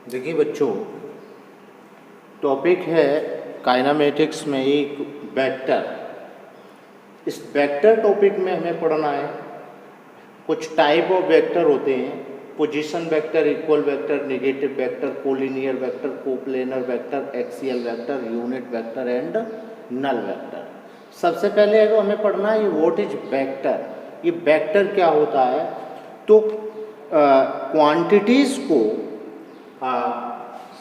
देखिए बच्चों, टॉपिक है काइनेमेटिक्स में एक वेक्टर। इस वेक्टर टॉपिक में हमें पढ़ना है कुछ टाइप ऑफ वेक्टर होते हैं। Position vector, equal vector, negative vector, collinear vector, coplanar vector, axial vector, unit vector and null vector. सबसे पहले अगर हमें पढ़ना है ये व्हाट इज वेक्टर। ये वेक्टर क्या होता है? तो क्वांटिटीज़ को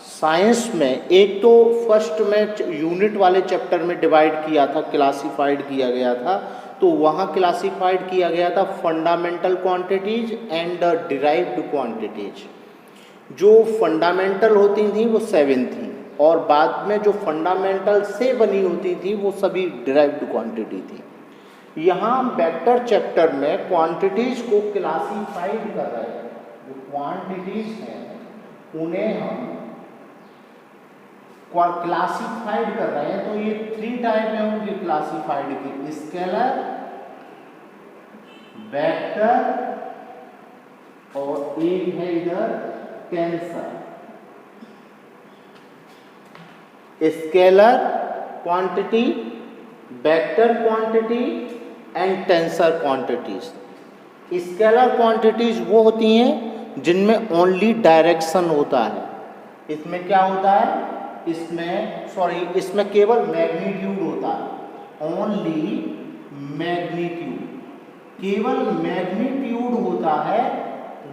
साइंस में एक तो फर्स्ट में यूनिट वाले चैप्टर में डिवाइड किया था, क्लासिफाइड किया गया था। तो वहाँ क्लासिफाइड किया गया था fundamental quantities and derived quantities. जो फंडामेंटल होती थी वो 7 थी और बाद में जो फंडामेंटल से बनी होती थी वो सभी डिराइव्ड क्वांटिटी थी। यहाँ वेक्टर चैप्टर में क्वांटिटीज को क्लासिफाइड कर रहे हैं। जो क्वांटिटीज हैं उन्हें हम क्लासिफाइड कर रहे हैं। तो ये 3 टाइप में होंगे क्लासिफाइड की, स्केलर, वेक्टर और एक है इधर tensor. Scalar quantity, vector quantity and tensor quantities. Scalar quantities वो होती हैं जिनमें ओनली डायरेक्शन होता है। इसमें क्या होता है? इसमें केवल मैग्नीट्यूड होता है। ओनली मैग्नीट्यूड, केवल मैग्नीट्यूड होता है,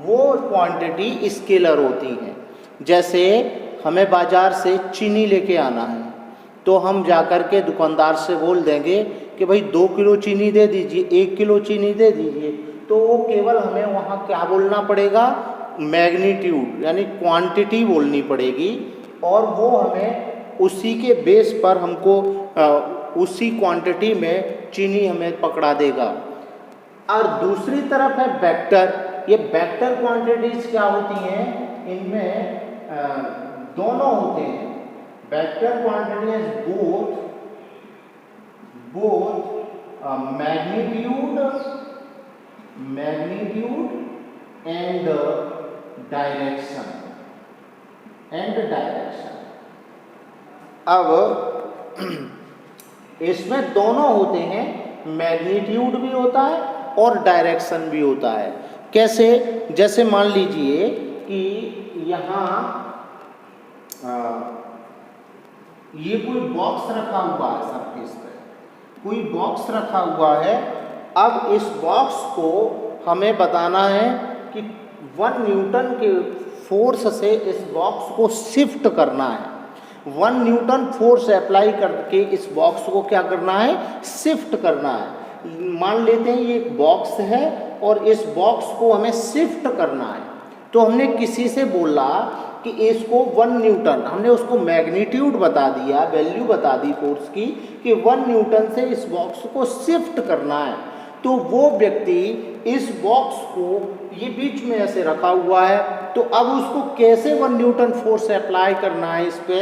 वो क्वांटिटी स्केलर होती है। जैसे हमें बाजार से चीनी लेके आना है तो हम जाकर के दुकानदार से बोल देंगे कि भाई 2 किलो चीनी दे दीजिए, 1 किलो चीनी दे दीजिए। तो वो केवल हमें वहाँ क्या बोलना पड़ेगा? मैग्नीट्यूड यानी क्वांटिटी बोलनी पड़ेगी और वो हमें उसी के बेस पर हमको उसी क्वांटिटी में चीनी हमें पकड़ा देगा। और दूसरी तरफ है वेक्टर। ये वेक्टर क्वांटिटीज क्या होती हैं? इनमें दोनों होते हैं। Vector quantities both magnitude and direction. अब इसमें दोनों होते हैं, मैग्नीट्यूड भी होता है और डायरेक्शन भी होता है। कैसे? जैसे मान लीजिए कि यहाँ ये कोई बॉक्स रखा हुआ है, सरफेस पे कोई बॉक्स रखा हुआ है। अब इस बॉक्स को हमें बताना है कि 1 न्यूटन के फोर्स से इस बॉक्स को शिफ्ट करना है। 1 न्यूटन फोर्स अप्लाई करके इस बॉक्स को क्या करना है? शिफ्ट करना है। मान लेते हैं ये एक बॉक्स है और इस बॉक्स को हमें शिफ्ट करना है। तो हमने किसी से बोला कि इसको 1 न्यूटन, हमने उसको मैग्नीट्यूड बता दिया, वैल्यू बता दी फोर्स की कि 1 न्यूटन से इस बॉक्स को शिफ्ट करना है। तो वो व्यक्ति इस बॉक्स को ये बीच में ऐसे रखा हुआ है, तो अब उसको कैसे 1 न्यूटन फोर्स अप्लाई करना है इस पे?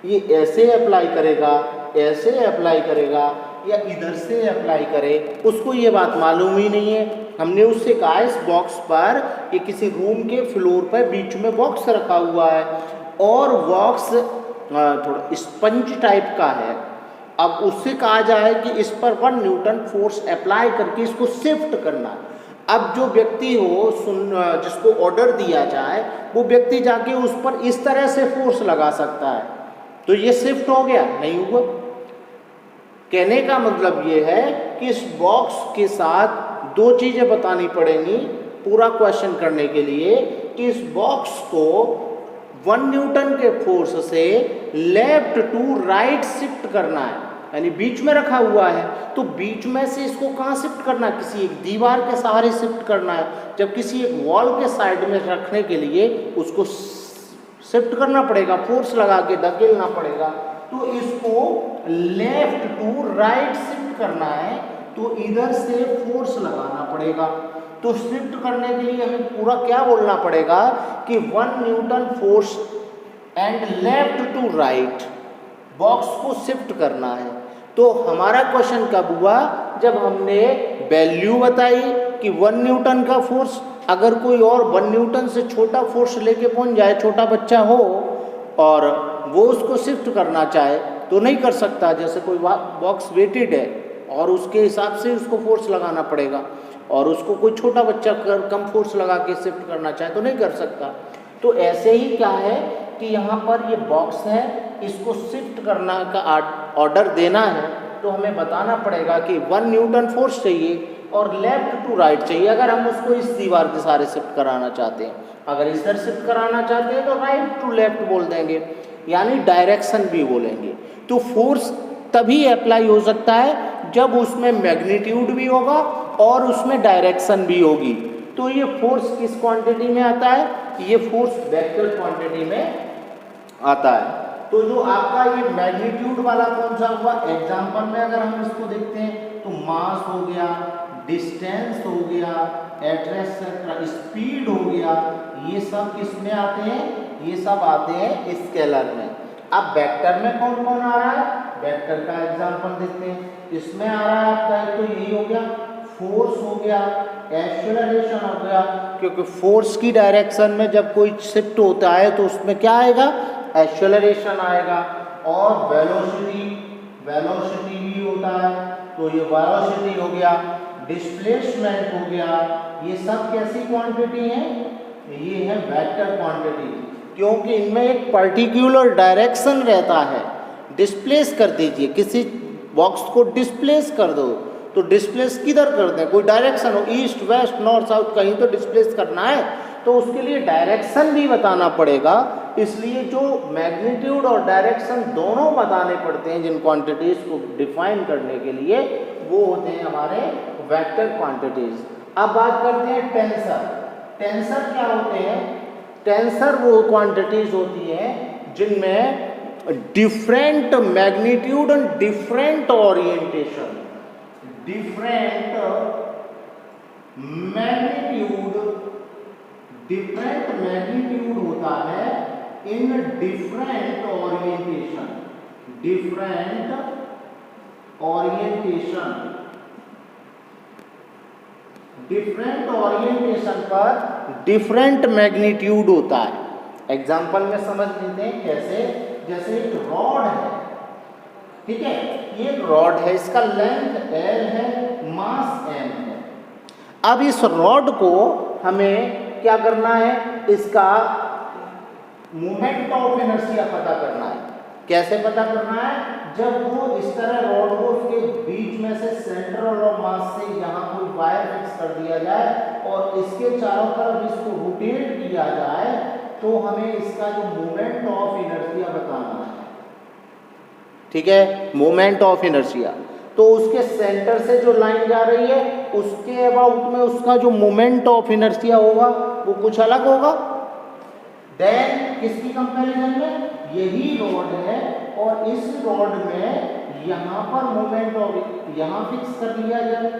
ये ऐसे अप्लाई करेगा, ऐसे अप्लाई करेगा या इधर से अप्लाई करे, उसको ये बात मालूम ही नहीं है। हमने उससे कहा इस बॉक्स पर, ये किसी रूम के फ्लोर पर बीच में बॉक्स रखा हुआ है और बॉक्स थोड़ा स्पंज टाइप का है। अब उससे कहा जाए कि इस पर 1 न्यूटन फोर्स अप्लाई करके इसको शिफ्ट करना है। अब जो व्यक्ति हो जिसको ऑर्डर दिया जाए, वो व्यक्ति जाके उस पर इस तरह से फोर्स लगा सकता है, तो ये शिफ्ट हो गया? नहीं हुआ। कहने का मतलब ये है कि इस बॉक्स के साथ 2 चीज़ें बतानी पड़ेंगी पूरा क्वेश्चन करने के लिए कि इस बॉक्स को 1 न्यूटन के फोर्स से लेफ्ट टू राइट शिफ्ट करना है। यानी बीच में रखा हुआ है तो बीच में से इसको कहाँ शिफ्ट करना है? किसी एक दीवार के सहारे शिफ्ट करना है। जब किसी एक वॉल के साइड में रखने के लिए उसको शिफ्ट करना पड़ेगा, फोर्स लगा के धकेलना पड़ेगा। तो इसको लेफ्ट टू राइट शिफ्ट करना है तो इधर से फोर्स लगाना पड़ेगा। तो शिफ्ट करने के लिए हमें पूरा क्या बोलना पड़ेगा कि 1 newton force and left to right, box को शिफ्ट करना है। तो हमारा क्वेश्चन कब हुआ? जब हमने वैल्यू बताई कि 1 न्यूटन का फोर्स अगर कोई और 1 न्यूटन से छोटा फोर्स लेके पहुंच जाए, छोटा बच्चा हो और वो उसको शिफ्ट करना चाहे तो नहीं कर सकता। जैसे कोई बॉक्स वेटेड है और उसके हिसाब से उसको फोर्स लगाना पड़ेगा, और उसको कोई छोटा बच्चा कम फोर्स लगा के शिफ्ट करना चाहे तो नहीं कर सकता। तो ऐसे ही क्या है कि यहाँ पर ये बॉक्स है, इसको शिफ्ट करना का ऑर्डर देना है तो हमें बताना पड़ेगा कि 1 न्यूटन फोर्स चाहिए और लेफ्ट टू राइट चाहिए, अगर हम उसको इस दीवार के सहारे शिफ्ट कराना चाहते हैं। अगर इस तरह शिफ्ट कराना चाहते हैं तो राइट टू लेफ्ट बोल देंगे, यानी डायरेक्शन भी बोलेंगे। तो फोर्स तभी अप्लाई हो सकता है जब उसमें मैग्नीट्यूड भी होगा और उसमें डायरेक्शन भी होगी। तो ये फोर्स किस क्वांटिटी में आता है? ये फोर्स वेक्टर क्वांटिटी में आता है। तो जो आपका ये मैग्नीट्यूड वाला कौन सा हुआ? एग्जाम्पल में अगर हम इसको देखते हैं तो मास हो गया, डिस्टेंस हो गया, एड्रेस, स्पीड हो गया, ये सब किस में आते हैं? ये सब आते हैं स्केलर में। अब वेक्टर में कौन कौन आ रहा है? वेक्टर का एग्जाम्पल देखते हैं। इसमें आ रहा है आपका तो यही हो गया, फोर्स हो गया, एक्सेलरेशन हो गया, क्योंकि फोर्स की डायरेक्शन में जब कोई शिफ्ट होता है तो उसमें क्या आएगा? एक्सेलरेशन आएगा। और वेलोसिटी, वेलोसिटी भी होता है तो ये वेलोसिटी हो गया, डिस्प्लेसमेंट हो गया, ये सब कैसी क्वांटिटी है? ये है वेक्टर क्वांटिटी, क्योंकि इनमें एक पर्टिकुलर डायरेक्शन रहता है। डिस्प्लेस कर दीजिए, किसी बॉक्स को डिस्प्लेस कर दो तो डिस्प्लेस किधर कर दें? कोई डायरेक्शन हो, ईस्ट वेस्ट नॉर्थ साउथ, कहीं तो डिस्प्लेस करना है, तो उसके लिए डायरेक्शन भी बताना पड़ेगा। इसलिए जो मैग्नीट्यूड और डायरेक्शन दोनों बताने पड़ते हैं जिन क्वांटिटीज को डिफाइन करने के लिए, वो होते हैं हमारे वेक्टर क्वांटिटीज। अब बात करते हैं टेंसर। टेंसर क्या होते हैं? टेंसर वो क्वांटिटीज होती हैं जिनमें different magnitude and different orientation, different magnitude होता है in different orientation, different orientation, different orientation पर डिफरेंट मैग्नीट्यूड होता है। एग्जाम्पल में समझ लेते हैं कैसे। जैसे एक रॉड है, ठीक है, ये रॉड है, इसका लेंथ L है, मास M है। अब इस रॉड को हमें क्या करना है? इसका मोमेंट ऑफ इनर्शिया पता करना है। कैसे पता करना है? जब वो इस तरह रॉड को उसके बीच में से सेंटर ऑफ मास से यहाँ कोई वायर फिक्स कर दिया जाए और इसके चारों तरफ इसको रोटेट किया जाए तो हमें इसका जो मोमेंट ऑफ इनर्शिया बताना है। ठीक है, मोमेंट ऑफ इनर्शिया। तो उसके सेंटर से जो लाइन जा रही है उसके अबाउट में उसका जो मोमेंट ऑफ इनर्शिया होगा वो कुछ अलग होगा। देन किसकी कंपैरिजन में? यही रॉड है और इस रॉड में यहाँ पर मोमेंट ऑफ यहाँ फिक्स कर लिया जाए,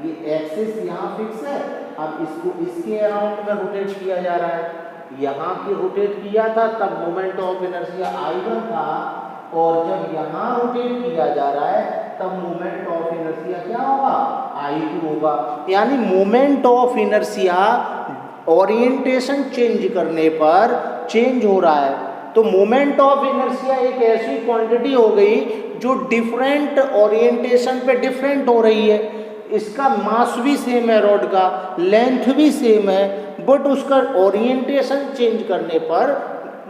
ये एक्सिस यहाँ फिक्स है, अब इसको इसके अराउंड में रोटेट किया जा रहा है। यहाँ की रोटेट किया था तब मोमेंट ऑफ इनर्शिया I1 था, और जब यहाँ रोटेट किया जा रहा है तब मोमेंट ऑफ इनर्शिया क्या होगा? I2 होगा। यानी moment of inertia orientation change करने पर चेंज हो रहा है। तो मोमेंट ऑफ इनर्शिया एक ऐसी क्वांटिटी हो गई जो डिफरेंट ओरिएंटेशन पे डिफरेंट हो रही है। इसका मास भी सेम है, रॉड का लेंथ भी सेम है, बट उसका ओरिएंटेशन चेंज करने पर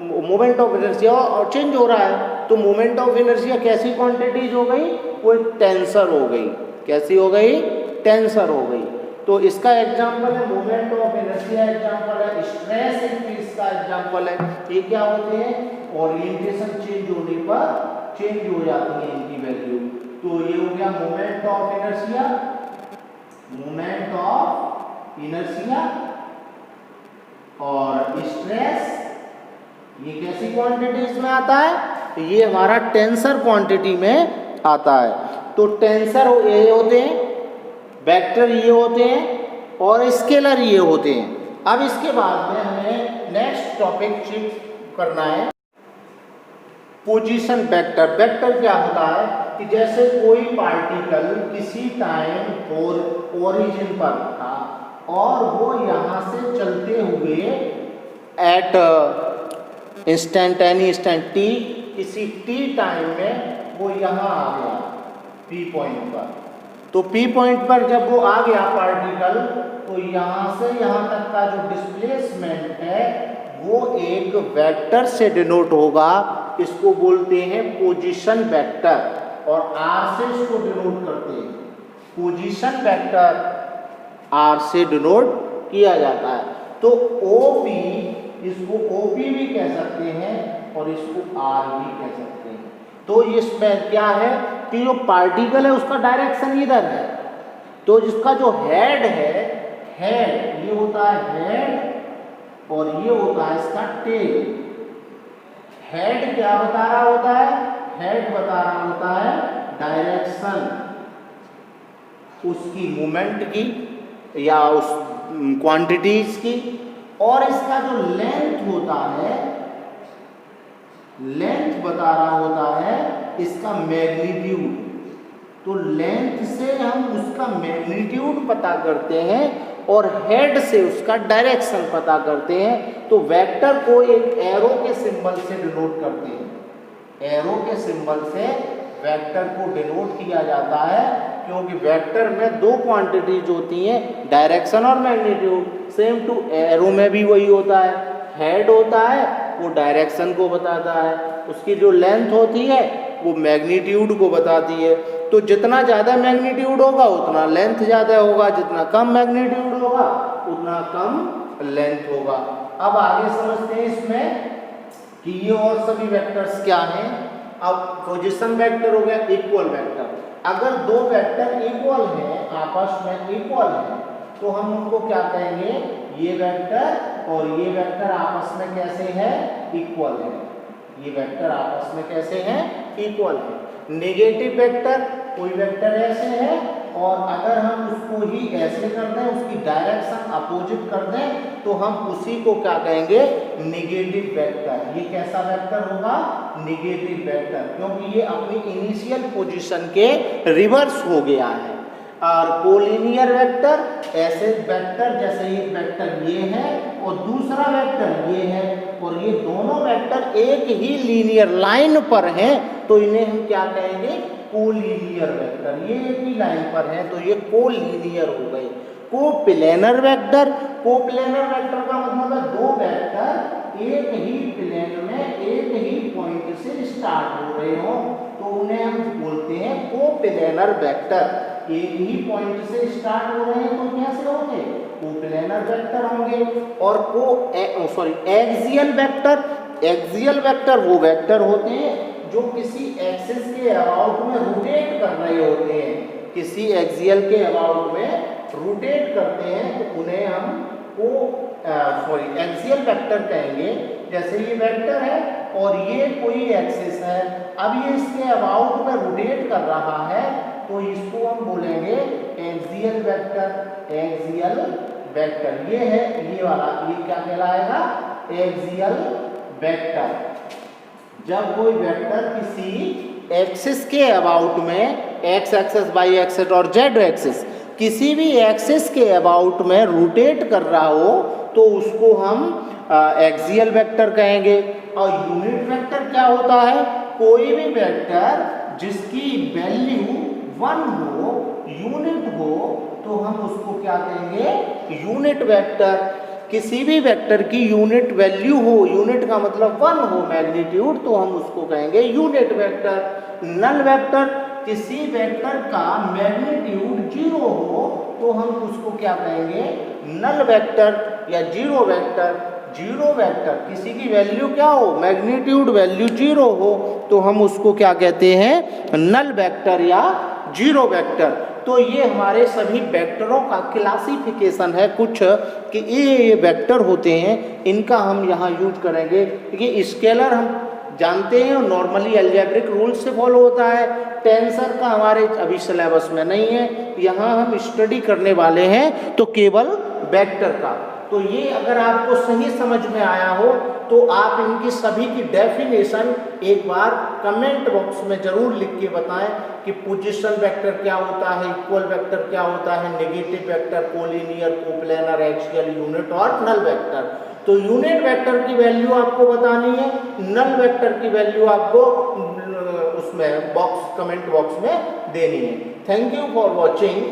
मोमेंट ऑफ इनर्शिया चेंज हो रहा है। तो मोमेंट ऑफ इनर्शिया कैसी क्वांटिटीज हो गई? वो एक टेंसर हो गई। कैसी हो गई? टेंसर हो गई। तो इसका एग्जाम्पल है मोमेंट ऑफ इनर्शिया, एग्जाम्पल है स्ट्रेस इंक्रीज का एग्जाम्पल है। ये क्या होते हैं? ओरिएंटेशन चेंज होने पर चेंज हो जाती है इनकी वैल्यू। तो ये हो गया moment of inertia, moment of inertia और स्ट्रेस। ये कैसी क्वांटिटीज में आता है? तो ये हमारा टेंसर क्वांटिटी में आता है। तो टेंसर ये होते हैं, वेक्टर ये होते हैं और स्केलर ये होते हैं। अब इसके बाद में हमें नेक्स्ट टॉपिक शिफ्ट करना है, पोजीशन वेक्टर। वेक्टर क्या होता है कि जैसे कोई पार्टिकल किसी टाइम और ओरिजिन पर था और वो यहाँ से लिए एट इंस्टेंटेनियस टाइम टी, किसी टी टाइम में वो यहाँ आ गया पी पॉइंट पर। तो पी पॉइंट पर जब वो आ गया पार्टिकल, तो यहाँ से यहाँ तक का जो डिस्प्लेसमेंट है वो एक वेक्टर से डिनोट होगा। इसको बोलते हैं पोजीशन वेक्टर, और आर से इसको डिनोट करते हैं। पोजीशन वेक्टर आर से डिनोट किया जाता है। तो ओपी, इसको ओपी भी कह सकते हैं और इसको आर भी कह सकते हैं। तो इसमें क्या है कि जो पार्टिकल है उसका डायरेक्शन इधर है, तो जिसका जो हेड है, हेड ये होता है हेड, और ये होता है इसका टेल। हेड क्या बता रहा होता है? हेड बता रहा होता है डायरेक्शन उसकी मूवमेंट की या उस क्वांटिटीज की, और इसका जो लेंथ होता है, लेंथ बता रहा होता है इसका मैग्नीट्यूड। तो लेंथ से हम उसका मैग्नीट्यूड पता करते हैं और हेड से उसका डायरेक्शन पता करते हैं। तो वेक्टर को एक एरो के सिंबल से डिनोट करते हैं। एरो के सिंबल से वेक्टर को डिनोट किया जाता है, क्योंकि वेक्टर में दो क्वांटिटीज होती हैं, डायरेक्शन और मैग्नीट्यूड। सेम टू एरो में भी वही होता है, हेड होता है वो डायरेक्शन को बताता है, उसकी जो लेंथ होती है वो मैग्नीट्यूड को बताती है। तो जितना ज़्यादा मैग्नीट्यूड होगा उतना लेंथ ज़्यादा होगा, जितना कम मैग्नीट्यूड होगा उतना कम लेंथ होगा। अब आगे समझते हैं इसमें कि ये और सभी वेक्टर्स क्या हैं। अब पोजीशन वेक्टर हो गया इक्वल वेक्टर। अगर दो वेक्टर इक्वल हैं, आपस में इक्वल हैं, तो हम उनको क्या कहेंगे? ये वेक्टर और ये वेक्टर आपस में कैसे हैं? इक्वल है। ये वेक्टर आपस में कैसे हैं? इक्वल है। नेगेटिव वेक्टर, कोई वेक्टर ऐसे है और अगर हम उसको ही ऐसे कर दें, उसकी डायरेक्शन अपोजिट कर दें, तो हम उसी को क्या कहेंगे? Negative vector. ये कैसा वेक्टर होगा? नेगेटिव वेक्टर, क्योंकि ये अपनी इनिशियल पोजीशन के रिवर्स हो गया है। और कोलिनियर वेक्टर, ऐसे वेक्टर जैसे ये वेक्टर ये है और दूसरा वेक्टर ये है, और ये दोनों वेक्टर एक ही लीनियर लाइन पर हैं, तो इन्हें हम क्या कहेंगे? Collinear vector. ये एक ही लाइन पर है तो ये कोलिनियर हो गए। कोप्लेनर वेक्टर, कोप्लेनर वेक्टर का मतलब है दो वेक्टर एक ही प्लेन में एक ही पॉइंट से स्टार्ट हो रहे हो, तो उन्हें हम बोलते हैं कोप्लेनर वेक्टर। एक ही पॉइंट से स्टार्ट हो रहे हैं तो कैसे होंगे? कोप्लेनर वेक्टर होंगे। और एक्सियल वेक्टर, एक्सियल वेक्टर वो वेक्टर होते हैं जो किसी एक्सिस के अबाउट में रोटेट कर रहे होते हैं। किसी एक्सियल के अबाउट में रोटेट करते हैं तो उन्हें हम एक्सियल वेक्टर कहेंगे। जैसे ये वेक्टर है और ये कोई एक्सिस है, अब ये इसके अबाउट में रोटेट कर रहा है, तो इसको हम बोलेंगे एक्सियल वेक्टर। एक्सियल वेक्टर ये है, ये वाला, ये क्या कहलाएगा? Axial vector. जब कोई वेक्टर किसी एक्सिस के अबाउट में, एक्स एक्सिस, वाई एक्सिस और जेड एक्सिस, किसी भी एक्सिस के अबाउट में रोटेट कर रहा हो, तो उसको हम एक्सियल वेक्टर कहेंगे। और यूनिट वेक्टर क्या होता है? कोई भी वेक्टर जिसकी वैल्यू 1 हो, यूनिट हो, तो हम उसको क्या कहेंगे? Unit vector. किसी भी वेक्टर की यूनिट वैल्यू हो, यूनिट का मतलब 1 हो मैग्नीट्यूड, तो हम उसको कहेंगे यूनिट वेक्टर। नल वेक्टर, किसी वेक्टर का मैग्नीट्यूड 0 हो, तो हम उसको क्या कहेंगे? नल वेक्टर या जीरो वेक्टर। जीरो वेक्टर, किसी की वैल्यू क्या हो? मैग्नीट्यूड वैल्यू 0 हो, तो हम उसको क्या कहते हैं? नल वेक्टर या जीरो वेक्टर। तो ये हमारे सभी वेक्टरों का क्लासिफिकेशन है कुछ, कि ये वेक्टर होते हैं, इनका हम यहाँ यूज करेंगे। देखिए स्केलर हम जानते हैं और नॉर्मली अलजेब्रिक रूल से फॉलो होता है। टेंसर का हमारे अभी सिलेबस में नहीं है, यहाँ हम स्टडी करने वाले हैं तो केवल वेक्टर का। तो ये अगर आपको सही समझ में आया हो तो आप इनकी सभी की डेफिनेशन एक बार कमेंट बॉक्स में जरूर लिख के बताएं कि पोजीशन वेक्टर क्या होता है, इक्वल वेक्टर क्या होता है, negative vector, collinear, coplanar, axial, unit और नल वेक्टर। तो यूनिट वेक्टर की वैल्यू आपको बतानी है, नल वेक्टर की वैल्यू आपको उसमें कमेंट बॉक्स में देनी है। Thank you for watching.